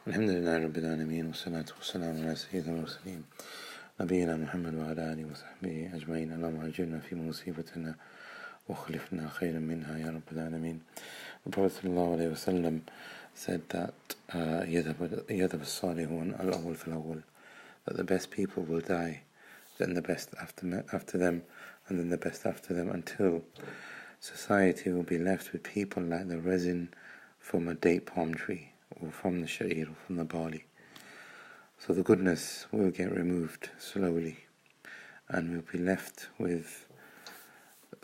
الحمد لله رب العالمين والصلاة والسلام على سيد المرسلين نبينا محمد وعلى آله وصحبه أجمعين. اللهم أجرنا في مصيبتنا وخلفنا خيرا منها يا رب العالمين. The Prophet ﷺ said that يذهب الصالحون الأول في الأول, that the best people will die, then the best after them, and then the best after them, until society will be left with people like the resin from a date palm tree, or from the sha'ir, or from the barley. So the goodness will get removed slowly, and we'll be left with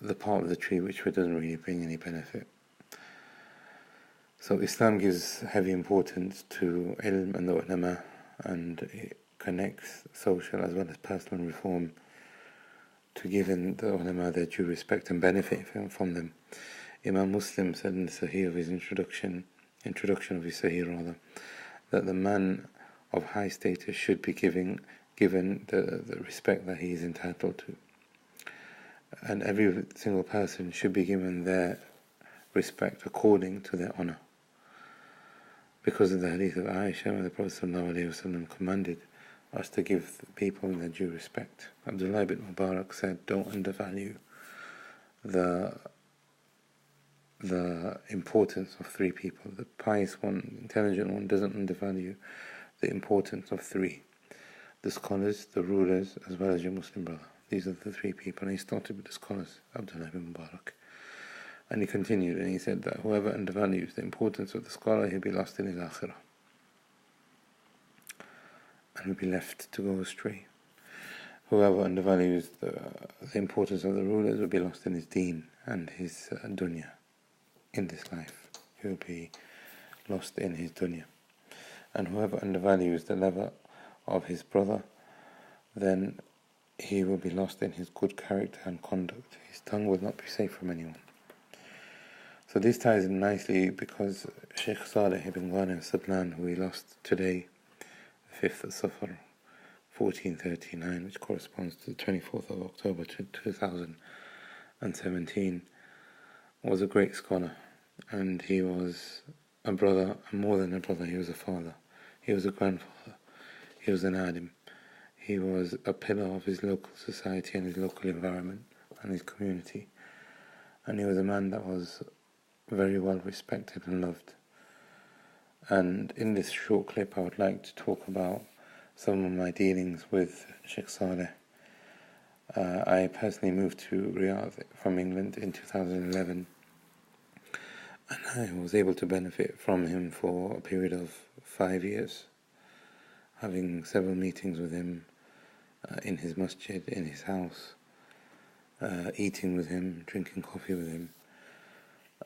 the part of the tree which doesn't really bring any benefit. So Islam gives heavy importance to ilm and the ulama, and it connects social as well as personal reform to giving the ulama their due respect and benefit from them. Imam Muslim said in the Sahih of his introduction of his Sahih rather, that the man of high status should be given the respect that he is entitled to, and every single person should be given their respect according to their honor. Because of the hadith of Aisha, where the Prophet ﷺ commanded us to give the people their due respect. Abdullah bin Mubarak said, don't undervalue the importance of three people. The pious one, intelligent one, doesn't undervalue the importance of three: the scholars, the rulers, as well as your Muslim brother. These are the three people. And he started with the scholars, Abdullah bin Mubarak. And he continued, and he said that whoever undervalues the importance of the scholar, he'll be lost in his akhirah, and will be left to go astray. Whoever undervalues the importance of the rulers will be lost in his deen and his dunya. In this life, he will be lost in his dunya. And whoever undervalues the level of his brother, then he will be lost in his good character and conduct. His tongue will not be safe from anyone. So this ties in nicely, because Shaykh Saaleh bin Ghaanem as-Sadlaan, who we lost today, the 5th of Safar 1439, which corresponds to the 24th of October 2017, was a great scholar, and he was a brother, and more than a brother, he was a father, he was a grandfather, he was an alim, he was a pillar of his local society and his local environment and his community, and he was a man that was very well respected and loved. And in this short clip, I would like to talk about some of my dealings with Shaykh Saaleh. I personally moved to Riyaadh from England in 2011, and I was able to benefit from him for a period of 5 years, having several meetings with him in his masjid, in his house, eating with him, drinking coffee with him.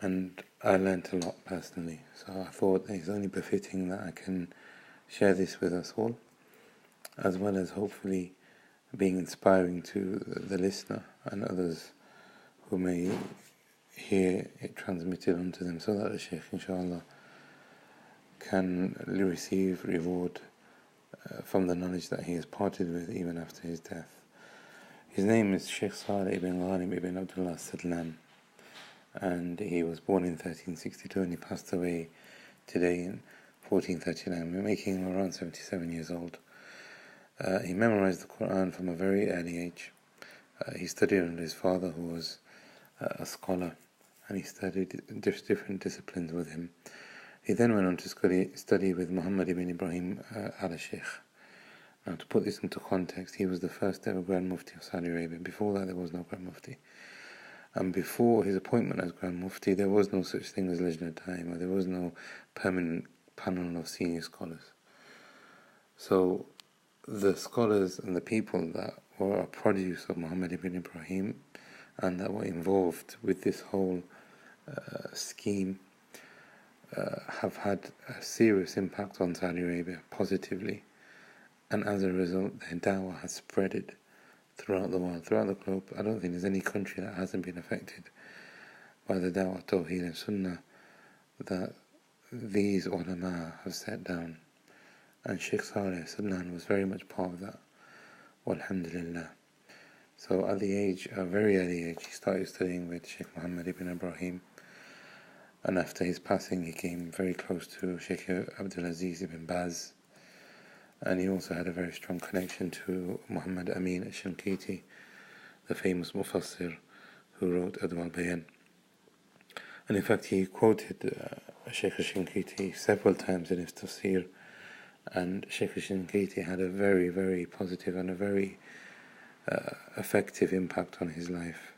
And I learnt a lot personally, so I thought it's only befitting that I can share this with us all, as well as hopefully being inspiring to the listener and others who may hear it transmitted onto them, so that the Shaykh, inshallah, can receive reward from the knowledge that he has parted with even after his death. His name is Shaykh Saaleh bin Ghaanem ibn Abdullah as-Sadlaan, and he was born in 1362 and he passed away today in 1439. We're making him around 77 years old. He memorized the Quran from a very early age. He studied under his father, who was a scholar, and he studied different disciplines with him. He then went on to study with Muhammad ibn Ibrahim al-Shaykh. Now, to put this into context, he was the first ever Grand Mufti of Saudi Arabia. Before that, there was no Grand Mufti. And before his appointment as Grand Mufti, there was no such thing as Lajna Daima, there was no permanent panel of senior scholars. So the scholars and the people that were a produce of Muhammad ibn Ibrahim and that were involved with this whole scheme have had a serious impact on Saudi Arabia positively, and as a result their da'wah has spreaded throughout the world, throughout the globe. I don't think there's any country that hasn't been affected by the da'wah, Tawheed and Sunnah that these ulama have set down. And Shaykh Saaleh as-Sadlaan was very much part of that. Walhamdulillah. So at a very early age, he started studying with Shaykh Muhammad ibn Ibrahim, and after his passing he came very close to Sheikh Abdulaziz ibn Baz, and he also had a very strong connection to Muhammad Amin al-Shankiti, the famous Mufassir who wrote Adwa al-Bayan. And in fact he quoted Shaykh al-Shankiti several times in his tafsir, and Shaykh al-Shankiti had a very, very positive and a very effective impact on his life.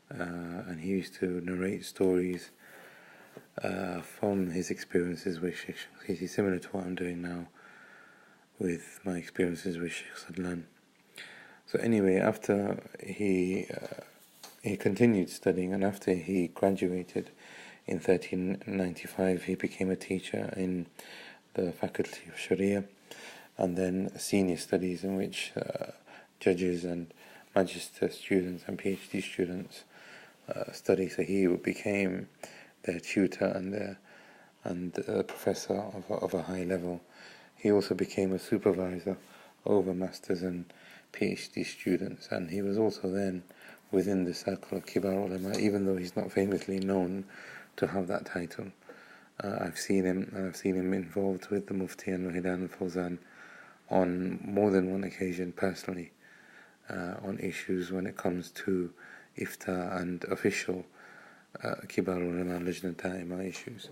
And he used to narrate stories from his experiences with Shaykh Shankiti, similar to what I'm doing now with my experiences with Shaykh Saaleh. So anyway, after he continued studying, and after he graduated in 1395, he became a teacher in the Faculty of Sharee'ah, and then senior studies, in which judges and magister students and PhD students study. So he became their tutor and a professor of a high level. He also became a supervisor over masters and PhD students, and he was also then within the circle of Kibar Ulama, even though he's not famously known to have that title. I've seen him involved with the Mufti and Muhidan al-Fawzan on more than one occasion personally, on issues when it comes to ifta and official Kibar Ulama Lajna Da'ima issues.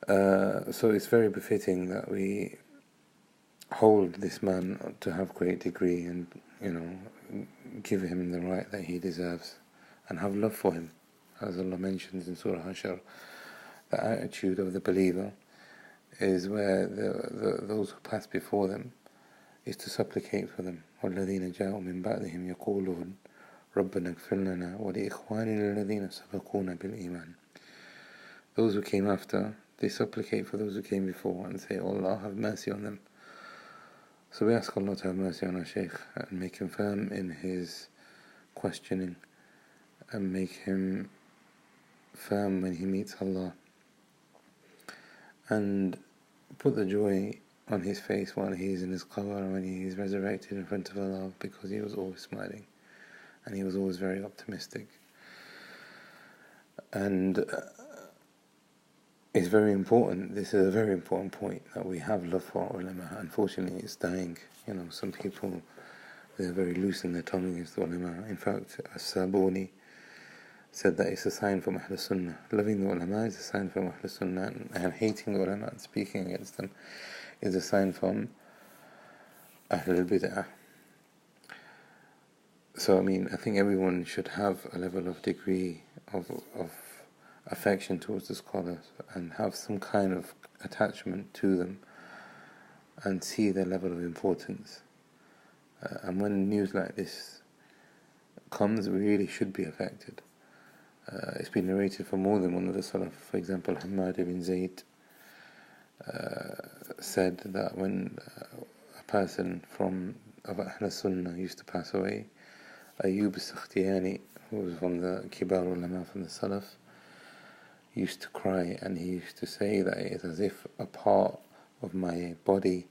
So it's very befitting that we hold this man to have great degree, and give him the right that he deserves, and have love for him. As Allah mentions in Surah Hashar, the attitude of the believer is where those who pass before them is to supplicate for them. وَالَّذِينَ جَاءُوا مِن بَعْدِهِمْ يَقُولُونَ رَبَّنَا اغْفِرْ لَنَا وَلِإِخْوَانِنَا الَّذِينَ سَبَقُونَا بِالْإِيمَانِ. Those who came after, they supplicate for those who came before and say, "Oh Allah, have mercy on them." So we ask Allah to have mercy on our Shaykh and make him firm in his questioning, and make him firm when he meets Allah, and put the joy on his face while he is in his qabr, when he is resurrected in front of Allah, because he was always smiling and he was always very optimistic. And it's very important, this is a very important point, that we have love for our ulama. Unfortunately it's dying. Some people, they're very loose in their tongue against the ulama. In fact, as-Sabuni said that it's a sign from Ahl Sunnah. Loving the ulama is a sign from Ahl Sunnah, and hating the ulama and speaking against them is a sign from Ahl Bid'ah. So I think everyone should have a level of degree of affection towards the scholars, and have some kind of attachment to them, and see their level of importance. And when news like this comes, we really should be affected. It's been narrated from more than one of the Salaf. For example, Hamad ibn Zayd said that when a person of Ahl Sunnah used to pass away, Ayyub as-Sakhtiyani, who was from the Kibar Ulama, from the Salaf, used to cry, and he used to say that it is as if a part of my body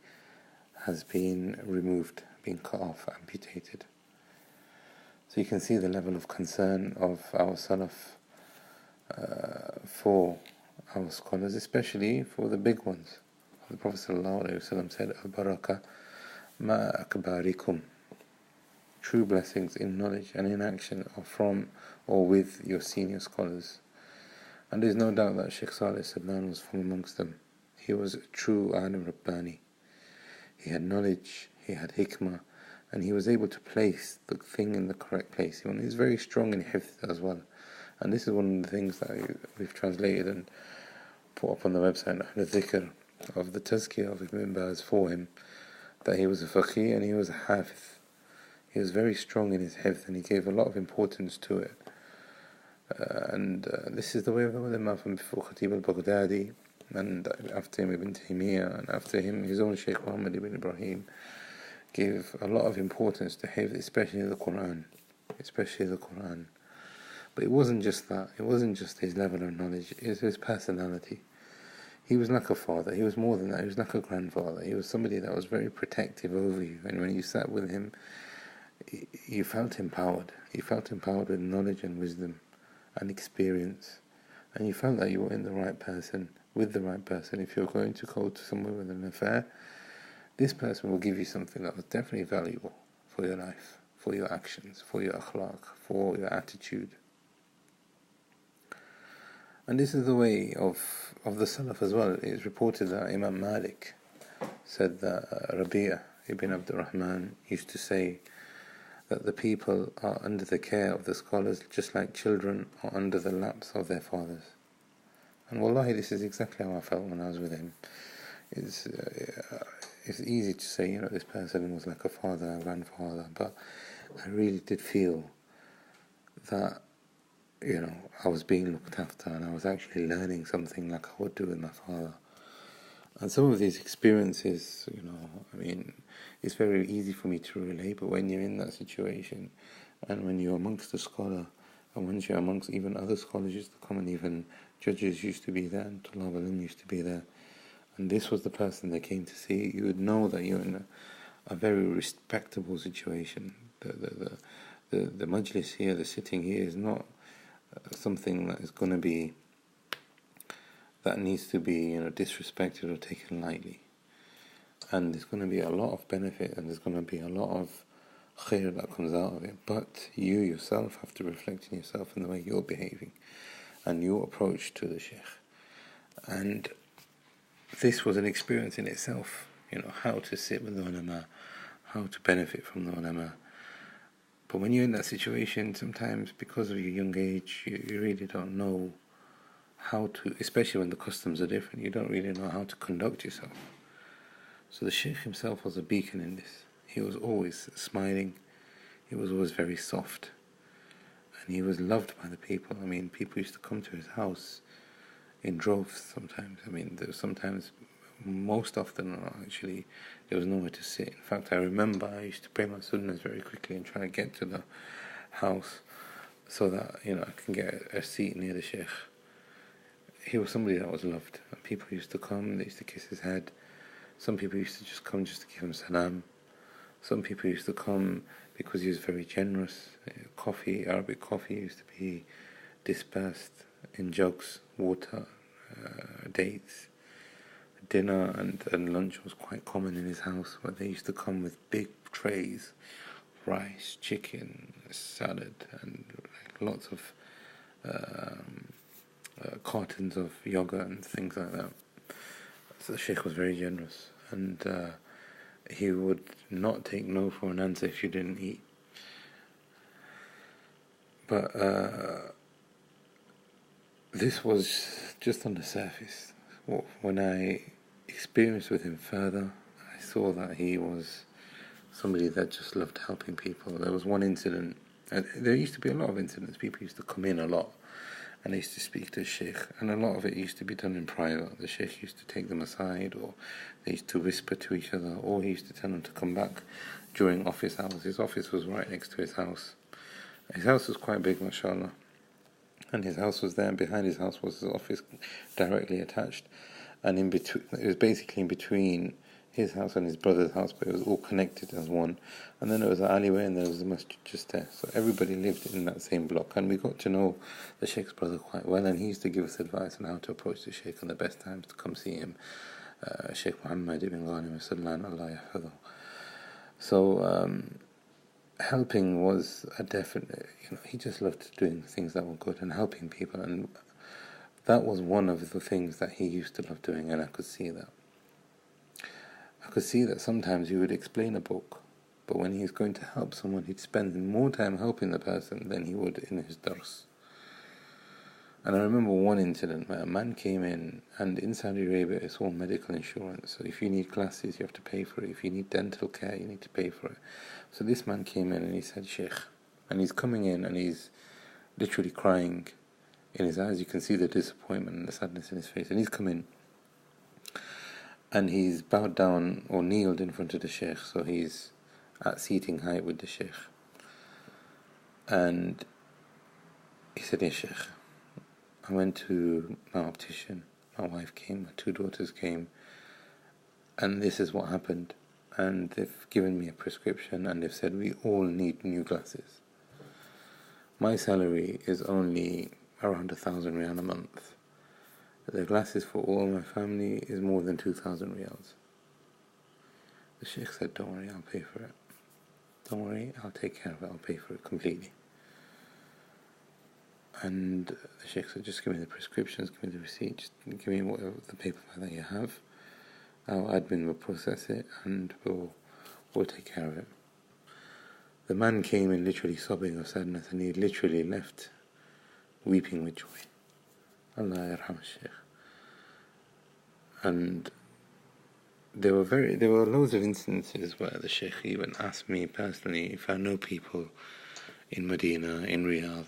has been removed, been cut off, amputated. So you can see the level of concern of our Salaf for our scholars, especially for the big ones. The Prophet ﷺ said, Al-Baraka ma akbarikum. True blessings in knowledge and in action are from or with your senior scholars. And there's no doubt that Shaykh Saaleh as-Sadlaan was from amongst them. He was a true alim Rabbani. He had knowledge, he had hikmah, and he was able to place the thing in the correct place. He was very strong in Haafidh as well. And this is one of the things that we've translated and put up on the website, the dhikr of the tazkiyah of Ibn Baz for him, that he was a Faqeeh and he was a Haafidh. He was very strong in his Haafidh, and he gave a lot of importance to it. This is the way of the ulama from before Khatib al-Baghdadi, and after him Ibn Taymiyyah, and after him his own Shaykh Muhammad ibn Ibrahim gave a lot of importance to Haafidh, especially the Quran. But it wasn't just that, it wasn't just his level of knowledge, it was his personality. He was like a father, he was more than that, he was like a grandfather. He was somebody that was very protective over you, and when you sat with him, you felt empowered. You felt empowered with knowledge and wisdom and experience, and you felt that you were in the right person, with the right person. If you're going to go to somewhere with an affair, this person will give you something that was definitely valuable for your life, for your actions, for your akhlaq, for your attitude. And this is the way of the Salaf as well. It is reported that Imam Malik said that Rabi'ah ibn Abdurrahman used to say that the people are under the care of the scholars just like children are under the laps of their fathers. And wallahi, this is exactly how I felt when I was with him. It's easy to say, this person was like a father, a grandfather, but I really did feel that, I was being looked after, and I was actually learning something like I would do with my father. And some of these experiences, it's very easy for me to relate, but when you're in that situation, and when you're amongst a scholar, and when you're amongst even other scholars used to come, and even judges used to be there, and Tulab al-Ilm used to be there, and this was the person they came to see, you would know that you're in a very respectable situation. The majlis here, the sitting here, is not something that is going to be, that needs to be disrespected or taken lightly. And there's going to be a lot of benefit, and there's going to be a lot of khair that comes out of it. But you yourself have to reflect in yourself in the way you're behaving and your approach to the Shaykh. And this was an experience in itself, how to sit with the ulama, how to benefit from the ulama. But when you're in that situation, sometimes because of your young age, you really don't know how to, especially when the customs are different, you don't really know how to conduct yourself. So the Shaykh himself was a beacon in this. He was always smiling, he was always very soft, and he was loved by the people. People used to come to his house in droves sometimes. There was sometimes, most often actually, there was nowhere to sit. In fact, I remember I used to pray my sunnahs very quickly and try to get to the house so that, I can get a seat near the Shaykh. He was somebody that was loved. People used to come, they used to kiss his head. Some people used to just come just to give him salam. Some people used to come because he was very generous. Arabic coffee used to be dispersed in jugs, water, dates. Dinner and lunch was quite common in his house, but they used to come with big trays, rice, chicken, salad, and lots of cartons of yogurt and things like that. So the Shaykh was very generous, and he would not take no for an answer if you didn't eat. But this was just on the surface. When I experienced with him further, I saw that he was somebody that just loved helping people. There was one incident, and there used to be a lot of incidents. People used to come in a lot, and they used to speak to the Shaykh, and a lot of it used to be done in private. The Shaykh used to take them aside, or they used to whisper to each other, or he used to tell them to come back during office hours. His office was right next to his house. His house was quite big, mashallah. And his house was there, and behind his house was his office directly attached. And in between, it was basically in between his house and his brother's house, but it was all connected as one. And then there was an alleyway, and there was a masjid just there. So everybody lived in that same block. And we got to know the Shaykh's brother quite well, and he used to give us advice on how to approach the Shaykh and the best times to come see him. Shaykh Muhammad ibn Ghaanem, as-Sadlaan, Allah Haafidh. So helping was a definite, he just loved doing things that were good and helping people, and that was one of the things that he used to love doing, and I could see that. I could see that sometimes he would explain a book, but when he's going to help someone, he'd spend more time helping the person than he would in his dars. And I remember one incident where a man came in, and in Saudi Arabia it's all medical insurance, so if you need glasses you have to pay for it, if you need dental care you need to pay for it. So this man came in and he said, Shaykh, and he's coming in and he's literally crying in his eyes. You can see the disappointment and the sadness in his face, and he's come in and he's bowed down or kneeled in front of the Shaykh, so he's at seating height with the Shaykh. And he said, yes, Shaykh, I went to my optician, my wife came, my two daughters came, and this is what happened, and they've given me a prescription, and they've said we all need new glasses. My salary is only around 1,000 riyal a month. The glasses for all my family is more than 2,000 riyals. The Shaykh said, don't worry, I'll pay for it. Don't worry, I'll take care of it, I'll pay for it completely. And the Shaykh said, just give me the prescriptions, give me the receipt, just give me whatever the paperwork that you have. Our admin will process it and we'll take care of it. The man came in literally sobbing of sadness, and he literally left weeping with joy. Allah يرحمه Shaykh. And there were loads of instances where the Shaykh even asked me personally if I know people in Medina, in Riyaadh,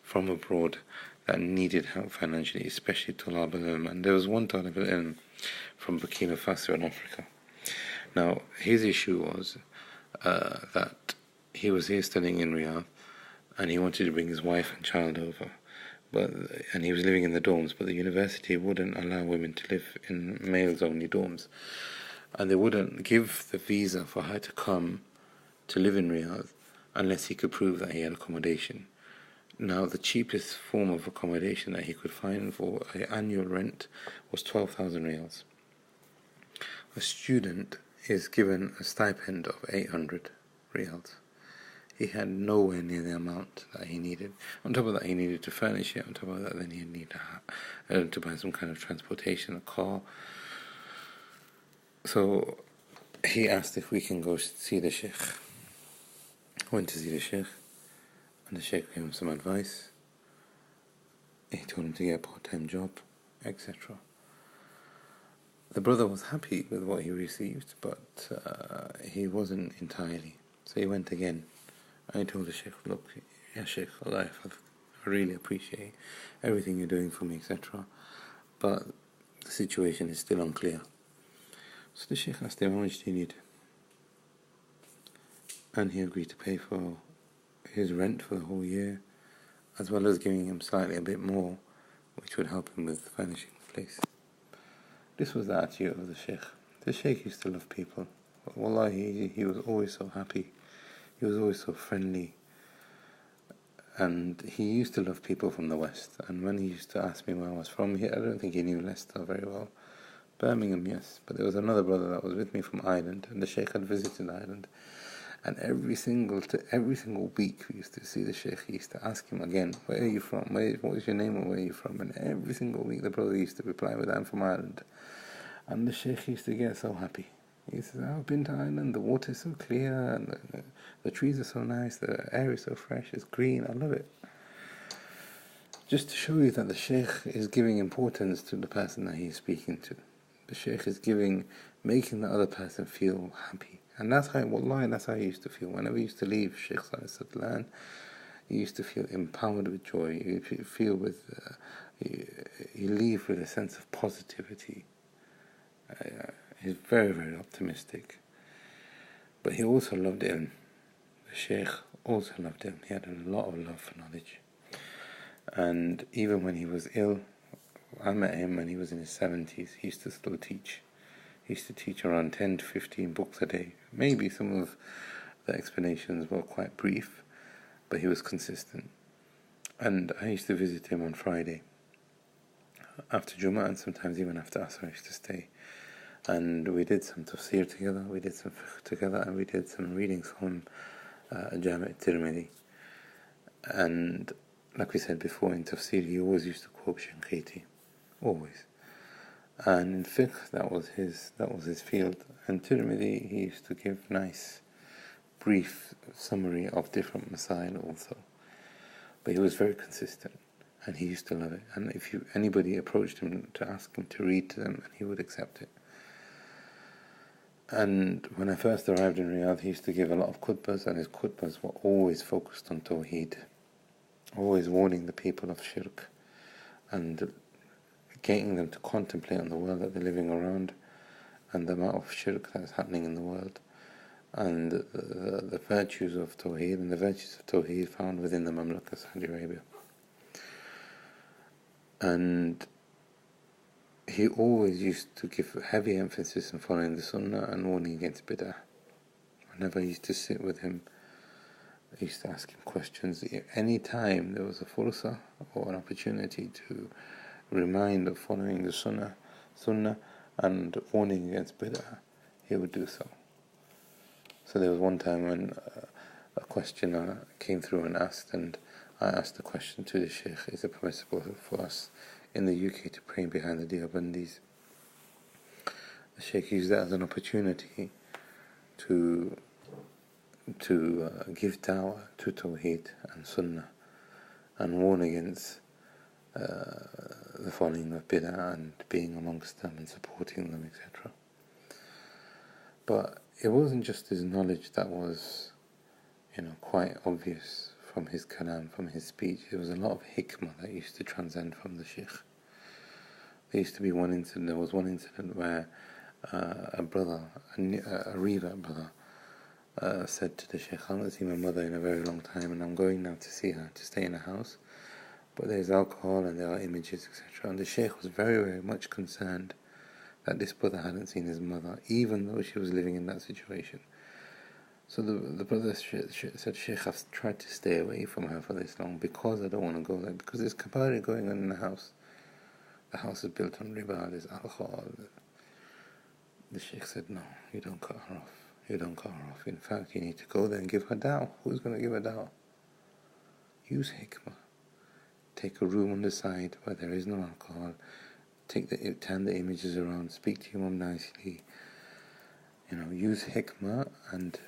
from abroad that needed help financially, especially Talab al-Ilm. And there was one Talab al-Ilm from Burkina Faso in Africa. Now, his issue was that he was here studying in Riyaadh, and he wanted to bring his wife and child over. And he was living in the dorms, but the university wouldn't allow women to live in males-only dorms. And they wouldn't give the visa for her to come to live in Riyaadh unless he could prove that he had accommodation. Now, the cheapest form of accommodation that he could find for an annual rent was 12,000 riyals. A student is given a stipend of 800 riyals. He had nowhere near the amount that he needed. On top of that, he needed to furnish it. On top of that, then he needed to buy some kind of transportation, a car. So he asked if we can go see the Shaykh. Went to see the Shaykh, and the Shaykh gave him some advice. He told him to get a part-time job, etc. The brother was happy with what he received, but he wasn't entirely. So he went again. I told the Shaykh, look, Ya Shaykh, Allah, I really appreciate everything you're doing for me, etc. But the situation is still unclear. So the Shaykh asked him, how much do you need? And he agreed to pay for his rent for the whole year, as well as giving him slightly a bit more, which would help him with furnishing the place. This was the attitude of the Shaykh. The Shaykh used to love people. Wallahi, he was always so happy. He was always so friendly, and he used to love people from the West. And when he used to ask me where I was from, I don't think he knew Leicester very well. Birmingham, yes, but there was another brother that was with me from Ireland, and the Shaykh had visited Ireland. And every single week we used to see the Shaykh. He used to ask him again, where are you from? What is your name and where are you from? And every single week the brother used to reply with, I'm from Ireland. And the Shaykh used to get so happy. He says, I've been to Ireland, the water is so clear, and the trees are so nice, the air is so fresh, it's green, I love it. Just to show you that the Shaykh is giving importance to the person that he's speaking to. The Shaykh is making the other person feel happy. And that's how he used to feel. Whenever he used to leave Shaykh Saaleh, he used to feel empowered with joy. You leave with a sense of positivity. He's very, very optimistic. But he also loved ilm. The Shaykh also loved ilm. He had a lot of love for knowledge. And even when he was ill, I met him when he was in his 70s. He used to still teach. He used to teach around 10 to 15 books a day. Maybe some of the explanations were quite brief, but he was consistent. And I used to visit him on Friday after Jummah, and sometimes even after Asr I used to stay. And we did some tafsir together, we did some fiqh together, and we did some readings from Jami' Tirmidhi. And like we said before, in tafsir he always used to quote Shinqiti, always. And in fiqh that was his field. And Tirmidhi, he used to give nice brief summary of different masail also. But he was very consistent, and he used to love it. And if anybody approached him to ask him to read to them, he would accept it. And when I first arrived in Riyaadh, he used to give a lot of khutbahs, and his khutbahs were always focused on Tawheed, always warning the people of Shirk, and getting them to contemplate on the world that they're living around, and the amount of Shirk that is happening in the world, and the virtues of Tawheed, and the virtues of Tawheed found within the Mamlaka Saudi Arabia. And he always used to give heavy emphasis on following the Sunnah and warning against bid'ah. Whenever I used to sit with him I used to ask him questions. Any time there was a fursa or an opportunity to remind of following the Sunnah and warning against bid'ah, he would do so. So there was one time when a questioner came through and asked, and I asked the question to the Shaykh, is it permissible for us in the UK to pray behind the Deobandis? The Shaykh used that as an opportunity to give da'wah to Tawheed and Sunnah and warn against the following of bid'ah and being amongst them and supporting them, etc. But it wasn't just his knowledge that was, quite obvious from his kalam, from his speech. There was a lot of hikmah that used to transcend from the Shaykh. There was one incident where a brother, a Riyaadh brother, said to the Shaykh, I haven't seen my mother in a very long time and I'm going now to see her, to stay in a house, but there's alcohol and there are images, etc. And the Shaykh was very, very much concerned that this brother hadn't seen his mother, even though she was living in that situation. So the brother said, Shaykh, I've tried to stay away from her for this long because I don't want to go there, because there's kabari going on in the house. The house is built on riba, there's alcohol. The Shaykh said, no, you don't cut her off. You don't cut her off. In fact, you need to go there and give her da'wah. Who's going to give her da'wah? Use hikmah. Take a room on the side where there is no alcohol. Turn the images around. Speak to your mum nicely. Use hikmah. And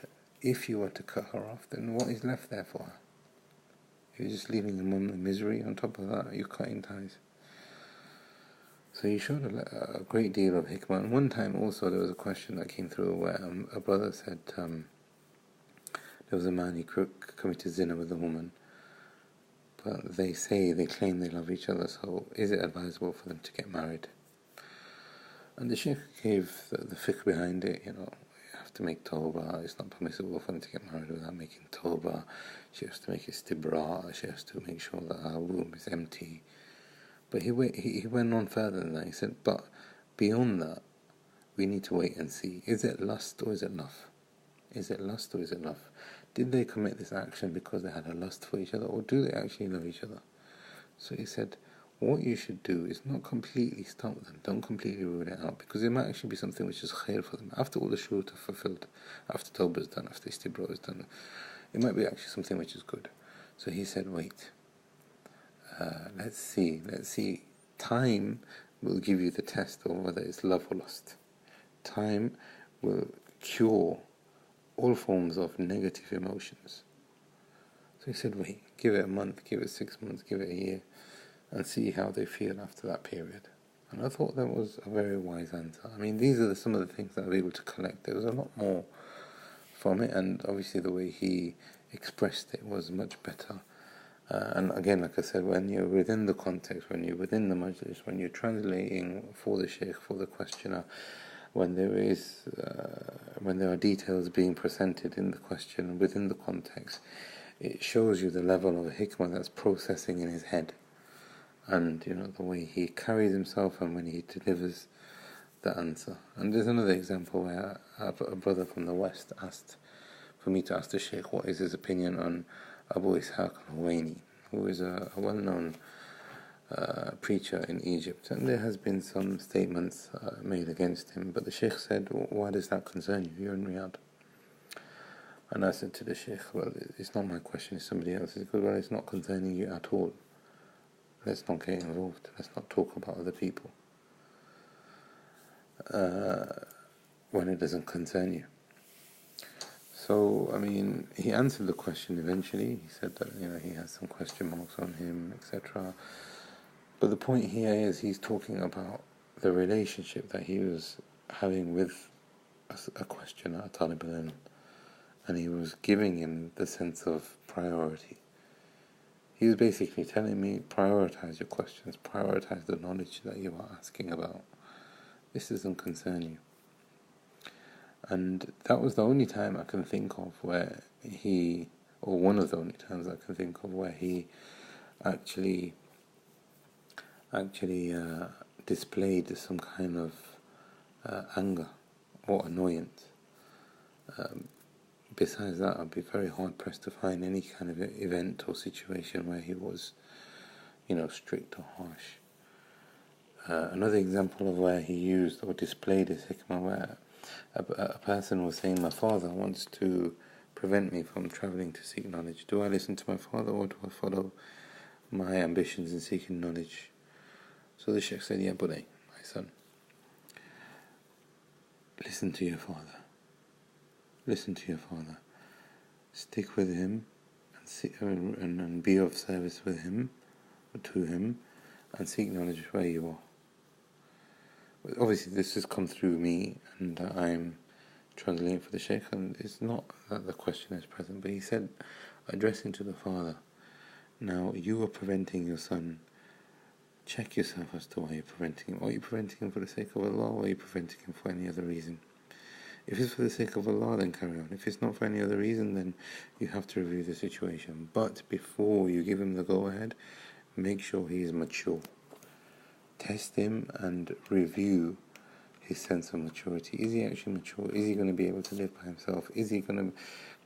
if you were to cut her off, then what is left there for her? You're just leaving your mum in misery. On top of that, you're cutting ties. So he showed a great deal of hikmah. And one time also there was a question that came through where a brother said there was a man, he committed zina with a woman, but they claim they love each other, so is it advisable for them to get married? And the Shaykh gave the fiqh behind it. You have to make tawbah. It's not permissible for them to get married without making tawbah. She has to make istibra. She has to make sure that her womb is empty. But he went on further than that. He said, but beyond that, we need to wait and see. Is it lust or is it love? Is it lust or is it love? Did they commit this action because they had a lust for each other, or do they actually love each other? So he said, what you should do is not completely stop them. Don't completely rule it out, because it might actually be something which is khair for them. After all the shurut are fulfilled, after tawbah is done, after istibra is done, it might be actually something which is good. So he said, wait. Let's see. Time will give you the test of whether it's love or lust. Time will cure all forms of negative emotions. So he said, wait, give it a month, give it 6 months, give it a year, and see how they feel after that period. And I thought that was a very wise answer. I mean, these are some of the things that I was able to collect. There was a lot more from it, and obviously the way he expressed it was much better. And again, like I said, when you're within the context, when you're within the majlis, when you're translating for the Shaykh, for the questioner, when there are details being presented in the question within the context, it shows you the level of hikmah that's processing in his head, and the way he carries himself and when he delivers the answer. And there's another example where a brother from the West asked for me to ask the Shaykh what is his opinion on Abu Ishaq al-Huwaini, who is a well-known preacher in Egypt, and there has been some statements made against him, but the Shaykh said, why does that concern you? You're in Riyaadh. And I said to the Shaykh, well, it's not my question, it's somebody else's. He goes, well, it's not concerning you at all. Let's not get involved. Let's not talk about other people when it doesn't concern you. So, I mean, he answered the question eventually. He said that, he has some question marks on him, etc. But the point here is he's talking about the relationship that he was having with a questioner, a talib al-ilm, and he was giving him the sense of priority. He was basically telling me, prioritize your questions, prioritize the knowledge that you are asking about. This doesn't concern you. And that was the only time I can think of where or one of the only times I can think of where he actually displayed some kind of anger or annoyance. besides that, I'd be very hard pressed to find any kind of event or situation where he was, strict or harsh. Another example of where he used or displayed his hikmah, where a person was saying, my father wants to prevent me from travelling to seek knowledge. Do I listen to my father, or do I follow my ambitions in seeking knowledge? So the Shaykh said, Ya bunay, my son, listen to your father. Listen to your father. Stick with him and be of service with him, or to him, and seek knowledge where you are. Obviously this has come through me, and I'm translating for the Shaykh, and it's not that the question is present, but he said, addressing to the father, now you are preventing your son. Check yourself as to why you're preventing him. Are you preventing him for the sake of Allah, or are you preventing him for any other reason? If it's for the sake of Allah, then carry on. If it's not for any other reason, then you have to review the situation. But before you give him the go-ahead, make sure he is mature. Test him and review his sense of maturity. Is he actually mature? Is he going to be able to live by himself? Is he going to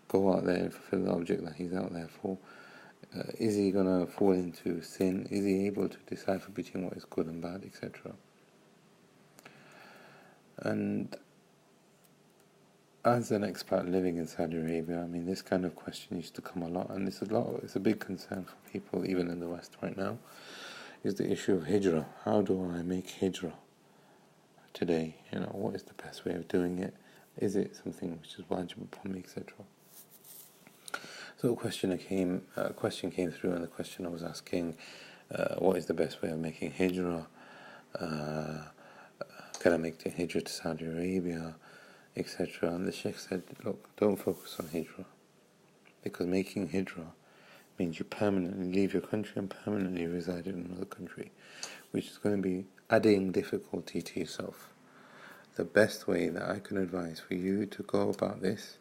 go out there and fulfill the object that he's out there for? Is he going to fall into sin? Is he able to decipher between what is good and bad, etc.? And as an expat living in Saudi Arabia, this kind of question used to come a lot, and it's a big concern for people even in the West right now, is the issue of hijrah. How do I make hijrah today? What is the best way of doing it? Is it something which is wajib upon me, etc.? So a question came through, and the questioner was asking, what is the best way of making hijrah? Can I make the hijrah to Saudi Arabia, etc.? And the Shaykh said, look, don't focus on hijrah, because making hijrah means you permanently leave your country and permanently reside in another country, which is going to be adding difficulty to yourself. The best way that I can advise for you to go about this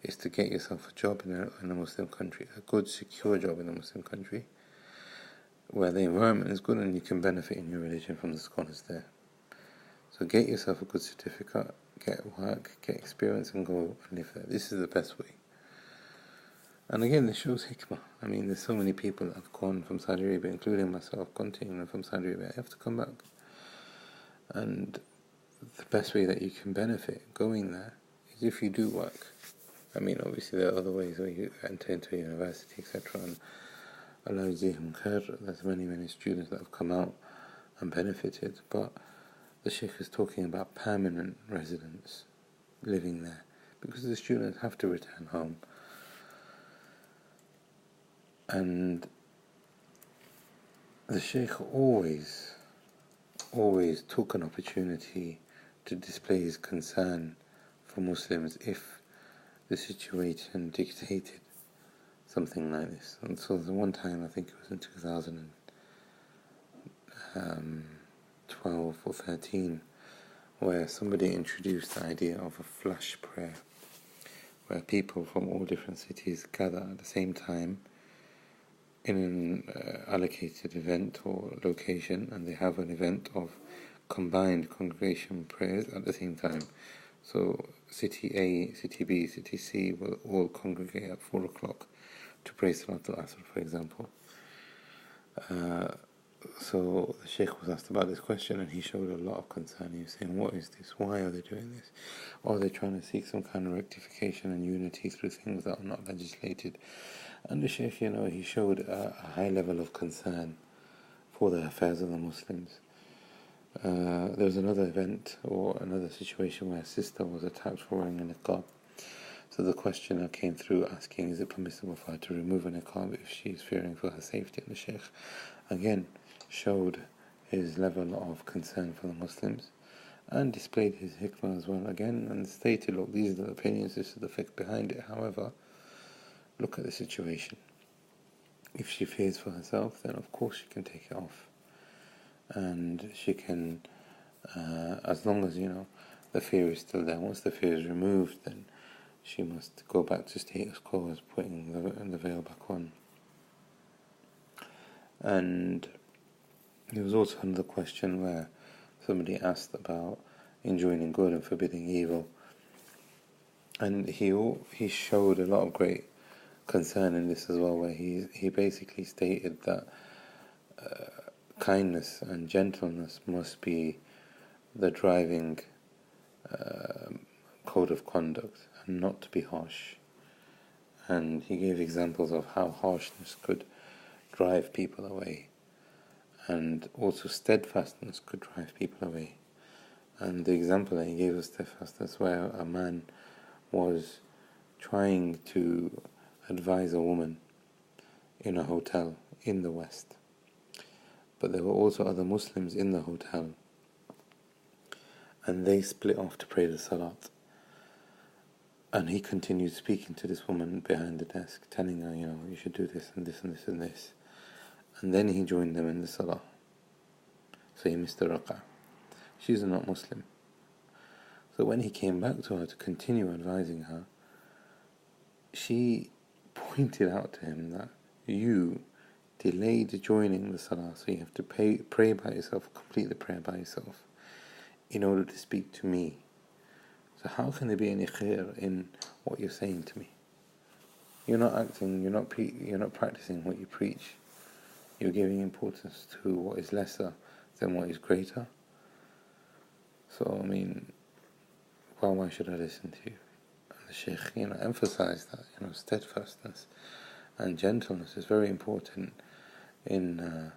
is to get yourself a job in a Muslim country, a good, secure job in a Muslim country, where the environment is good and you can benefit in your religion from the scholars there. So get yourself a good certificate, get work, get experience, and go and live there. This is the best way. And again, this shows hikmah. There's so many people that have gone from Saudi Arabia, including myself, continuing from Saudi Arabia. I have to come back. And the best way that you can benefit going there is if you do work. Obviously there are other ways where you enter into a university, etc. And Allah yajzihim khair, there's many students that have come out and benefited. But the Shaykh is talking about permanent residence, living there, because the students have to return home. And the Shaykh always took an opportunity to display his concern for Muslims if the situation dictated something like this. And so the one time, I think it was in 2012 or 13, where somebody introduced the idea of a flash prayer, where people from all different cities gather at the same time in an allocated event or location, and they have an event of combined congregation prayers at the same time. So City A, City B, City C will all congregate at 4 o'clock to pray Salatul Asr, for example. So the Shaykh was asked about this question, and he showed a lot of concern. He was saying, what is this? Why are they doing this? Are they trying to seek some kind of rectification and unity through things that are not legislated? And the Shaykh, he showed a high level of concern for the affairs of the Muslims. There was another event or another situation where a sister was attacked for wearing a niqab. So the questioner came through asking, is it permissible for her to remove a niqab if she is fearing for her safety? And the Shaykh again showed his level of concern for the Muslims and displayed his hikmah as well again, and stated, look, these are the opinions, this is the fiqh behind it. However, look at the situation. If she fears for herself, then of course she can take it off, and she can, as long as the fear is still there. Once the fear is removed, then she must go back to status quo as putting the veil back on. And there was also another question where somebody asked about enjoining good and forbidding evil, And he showed a lot of great concern in this as well, where he basically stated that kindness and gentleness must be the driving code of conduct, and not to be harsh. And he gave examples of how harshness could drive people away, and also steadfastness could drive people away. And the example that he gave was steadfastness, where a man was trying to advise a woman in a hotel in the West, but there were also other Muslims in the hotel, and they split off to pray the Salat. And he continued speaking to this woman behind the desk, telling her, you should do this and this and this and this. And then he joined them in the Salah. So he missed the Rak'ah. She's not Muslim. So when he came back to her to continue advising her, she pointed out to him that you delayed joining the Salah, so you have to pray by yourself, complete the prayer by yourself, in order to speak to me. So how can there be any khair in what you're saying to me? You're not acting, you're not practicing what you preach. You're giving importance to what is lesser than what is greater. So why should I listen to you? And the Shaykh, emphasized that, steadfastness and gentleness is very important in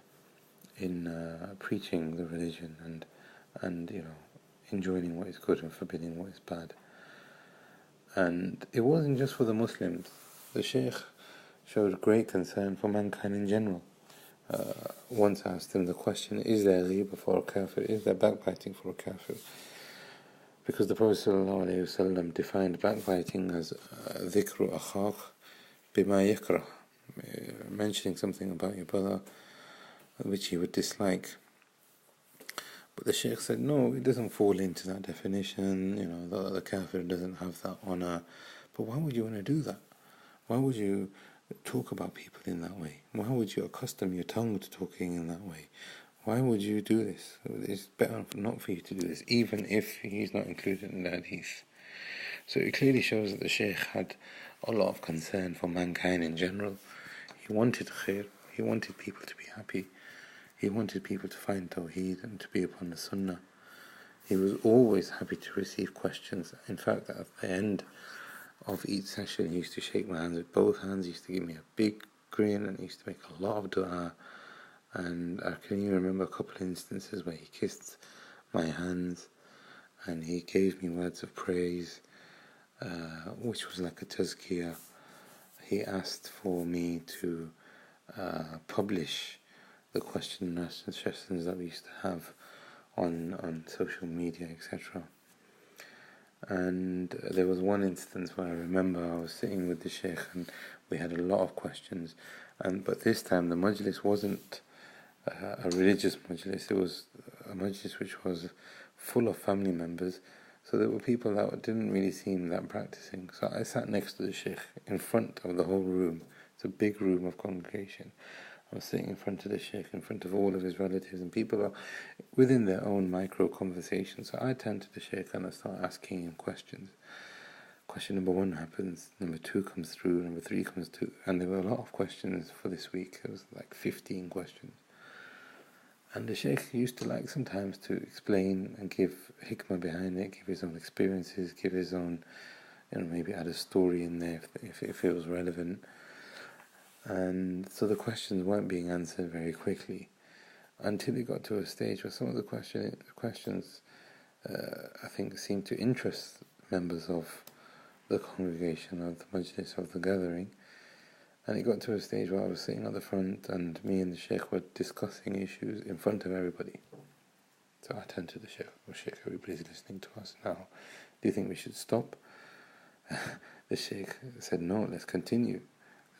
preaching the religion and enjoining what is good and forbidding what is bad. And it wasn't just for the Muslims. The Shaykh showed great concern for mankind in general. Once I asked him the question, is there ghibah for a kafir? Is there backbiting for a kafir? Because the Prophet ﷺ defined backbiting as dhikru akhak bima yakrah, mentioning something about your brother which he would dislike. But the Shaykh said, no, it doesn't fall into that definition. The kafir doesn't have that honor. But why would you want to do that? Why would you talk about people in that way? Why would you accustom your tongue to talking in that way? Why would you do this? It's better not for you to do this, even if he's not included in the hadith. So it clearly shows that the Shaykh had a lot of concern for mankind in general. He wanted khair. He wanted people to be happy. He wanted people to find Tawheed and to be upon the Sunnah. He was always happy to receive questions. In fact, at the end of each session, he used to shake my hands with both hands. He used to give me a big grin, and he used to make a lot of dua. And I can even remember a couple of instances where he kissed my hands and he gave me words of praise, which was like a tazkiyah. He asked for me to publish the question and answer sessions that we used to have on social media, etc. And there was one instance where I remember I was sitting with the Shaykh and we had a lot of questions, but this time the majlis wasn't a religious majlis. It was a majlis which was full of family members, so there were people that didn't really seem that practicing. So I sat next to the Shaykh in front of the whole room. It's a big room of congregation. I was sitting in front of the Shaykh, in front of all of his relatives, and people are within their own micro conversation. So I turned to the Shaykh and I started asking him questions. Question number 1 happens, number 2 comes through, number 3 comes through, and there were a lot of questions for this week. It was like 15 questions. And the Shaykh used to like sometimes to explain and give hikmah behind it, give his own experiences, give his own, maybe add a story in there if it feels relevant. And so the questions weren't being answered very quickly until it got to a stage where some of the questions I think seemed to interest members of the congregation, of the majlis, of the gathering. And it got to a stage where I was sitting at the front and me and the Shaykh were discussing issues in front of everybody. So I turned to the Shaykh, Shaykh, everybody's listening to us now. Do you think we should stop? The Shaykh said, no, let's continue.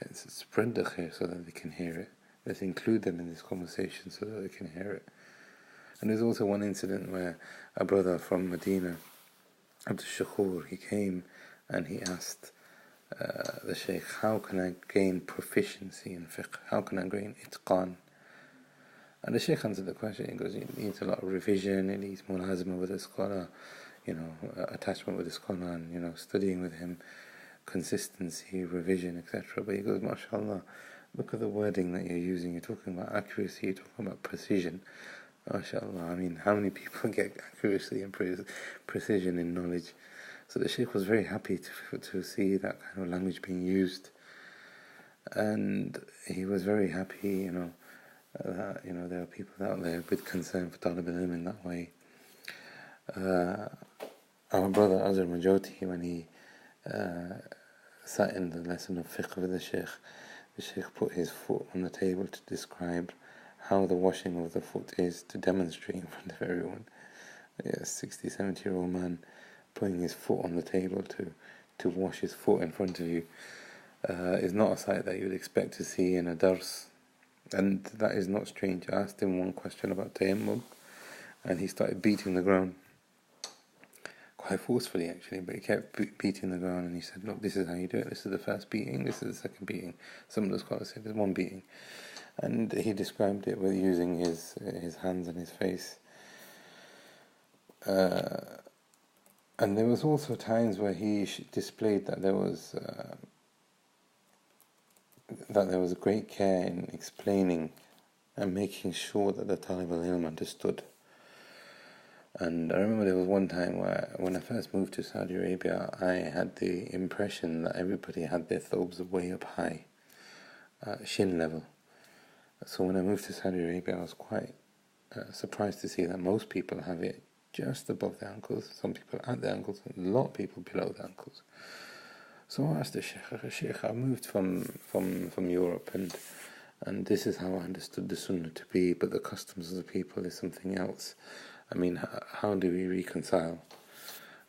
Let's spread the khair so that they can hear it. Let's include them in this conversation so that they can hear it. And there's also one incident where a brother from Medina, Abdul Shakur, he came and he asked the Shaykh, how can I gain proficiency in fiqh? How can I gain itqan? And the Shaykh answered the question. He goes, it needs a lot of revision, it needs mulazimah with a scholar, attachment with the scholar and, studying with him, consistency, revision, etc. But he goes, mashallah, look at the wording that you're using. You're talking about accuracy, you're talking about precision. MashaAllah, I mean, how many people get accuracy and precision in knowledge? So the Shaykh was very happy to see that kind of language being used. And he was very happy, that, there are people out there with concern for Talib al-Ilm in that way. Our brother Azhar Majoti, when he sat in the lesson of fiqh with the Shaykh put his foot on the table to describe how the washing of the foot is, to demonstrate in front of everyone. A 60, 70-year-old man putting his foot on the table to wash his foot in front of you is not a sight that you would expect to see in a dars. And that is not strange. I asked him one question about tayammum, and he started beating the ground. Quite forcefully actually, but he kept beating the ground, and he said, look, this is how you do it. This is the first beating, this is the second beating. Some of the scholars said there's one beating. And he described it with using his hands and his face. And there was also times where he displayed that there was great care in explaining and making sure that the Talib al-Ilm understood. And I remember there was one time where, when I first moved to Saudi Arabia, I had the impression that everybody had their thobes way up high, shin level. So when I moved to Saudi Arabia, I was quite surprised to see that most people have it just above the ankles, some people at the ankles, and a lot of people below the ankles. So I asked the Shaykh, I moved from Europe, and this is how I understood the Sunnah to be, but the customs of the people is something else. I mean, how do we reconcile?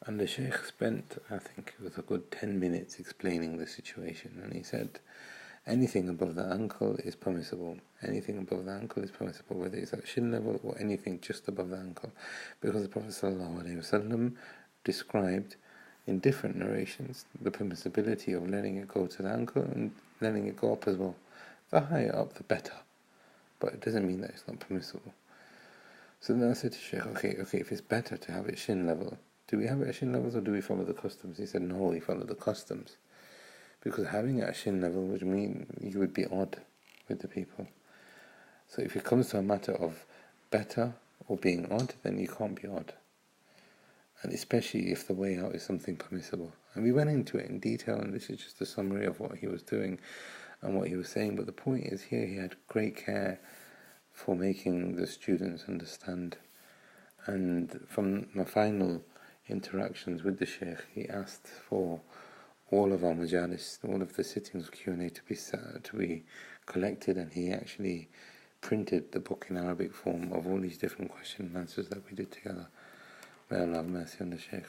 And the Shaykh spent, I think it was a good 10 minutes explaining the situation, and he said, anything above the ankle is permissible. Anything above the ankle is permissible, whether it's at shin level or anything just above the ankle. Because the Prophet ﷺ described in different narrations the permissibility of letting it go to the ankle and letting it go up as well. The higher up, the better. But it doesn't mean that it's not permissible. So then I said to Shaykh, okay, if it's better to have it shin level, do we have it at shin levels or do we follow the customs? He said, no, we follow the customs. Because having it at shin level would mean you would be odd with the people. So if it comes to a matter of better or being odd, then you can't be odd. And especially if the way out is something permissible. And we went into it in detail, and this is just a summary of what he was doing and what he was saying. But the point is here, he had great care for making the students understand. And from my final interactions with the Shaykh, he asked for all of our majalis, all of the sittings of Q&A to be collected, and he actually printed the book in Arabic form of all these different question and answers that we did together. May Allah have mercy on the Shaykh.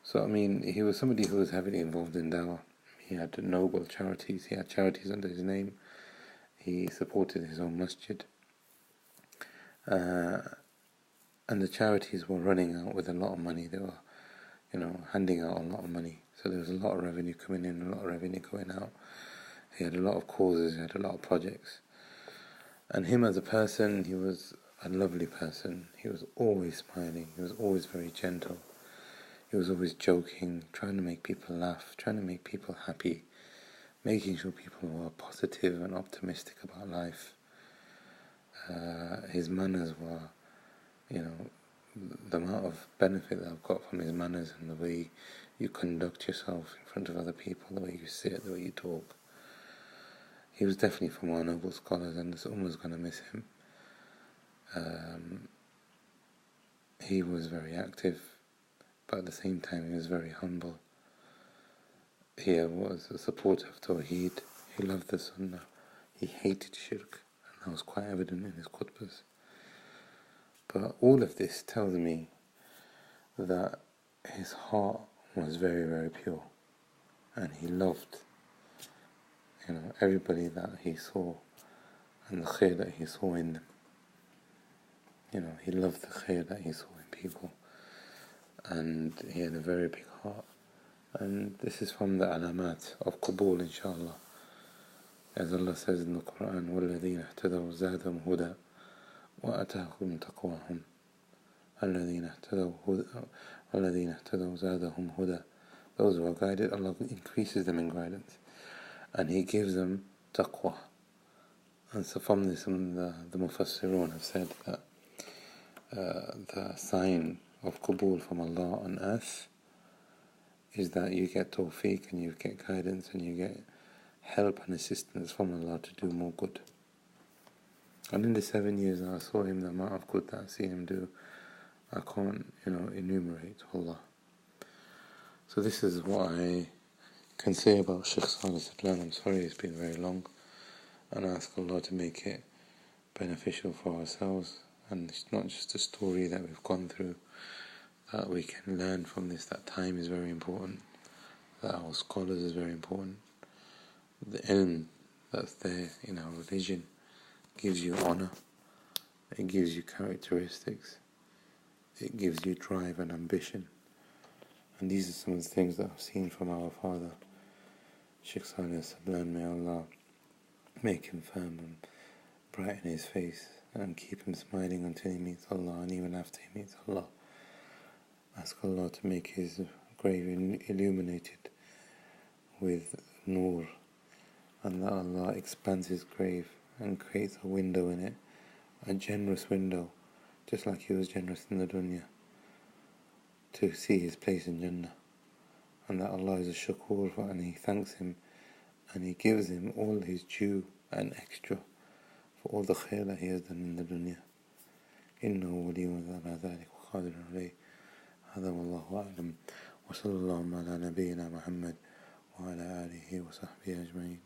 So I mean, he was somebody who was heavily involved in dawah. He had noble charities, he had charities under his name, he supported his own masjid, and the charities were running out with a lot of money. They were, handing out a lot of money. So there was a lot of revenue coming in, a lot of revenue going out. He had a lot of causes, he had a lot of projects. And him as a person, he was a lovely person. He was always smiling, he was always very gentle. He was always joking, trying to make people laugh, trying to make people happy, making sure people were positive and optimistic about life. His manners were, the amount of benefit that I've got from his manners and the way you conduct yourself in front of other people, the way you sit, the way you talk. He was definitely from our noble scholars, and the Ummah's going to miss him. He was very active, but at the same time he was very humble. He was a supporter of Tawheed. He loved the Sunnah. He hated Shirk, and that was quite evident in his khutbahs. But all of this tells me that his heart was very, very pure, and he loved, everybody that he saw, and the khair that he saw in them. He loved the khair that he saw in people, and he had a very big heart. And this is from the alamat of Qabul, inshallah. As Allah says in the Quran, وَالَّذِينَ اهْتَدَوْا زَادَهُمْ هُدًى وَآتَاهُمْ تَقْوَاهُمْ. الذين اهتدوا زادهم هدى. Those who are guided, Allah increases them in guidance, and He gives them taqwa. And so from this, the Mufassirun have said that the sign of Qabul from Allah on earth is that you get tawfiq and you get guidance and you get help and assistance from Allah to do more good. And in the 7 years that I saw him, the amount of good that I've seen him do, I can't, enumerate, Allah. So this is what I can say about Shaykh Saaleh. I'm sorry it's been very long, and I ask Allah to make it beneficial for ourselves, and it's not just a story that we've gone through, that we can learn from this, that time is very important, that our scholars is very important, the ilm that's there in our religion gives you honor, it gives you characteristics, it gives you drive and ambition. And these are some of the things that I've seen from our father, Shaykh Saaleh as-Sadlaan. May Allah make him firm and brighten his face and keep him smiling until he meets Allah, and even after he meets Allah. Ask Allah to make his grave illuminated with nur, and that Allah expands his grave and creates a window in it, a generous window, just like he was generous in the dunya, to see his place in Jannah. And that Allah is a shakur, and He thanks him and He gives him all his due and extra for all the khair that he has done in the dunya. إنه ولي على ذلك وقادر عليه. هذا والله أعلم. وصلى الله على نبينا محمد وعلى آله وصحبه أجمعين.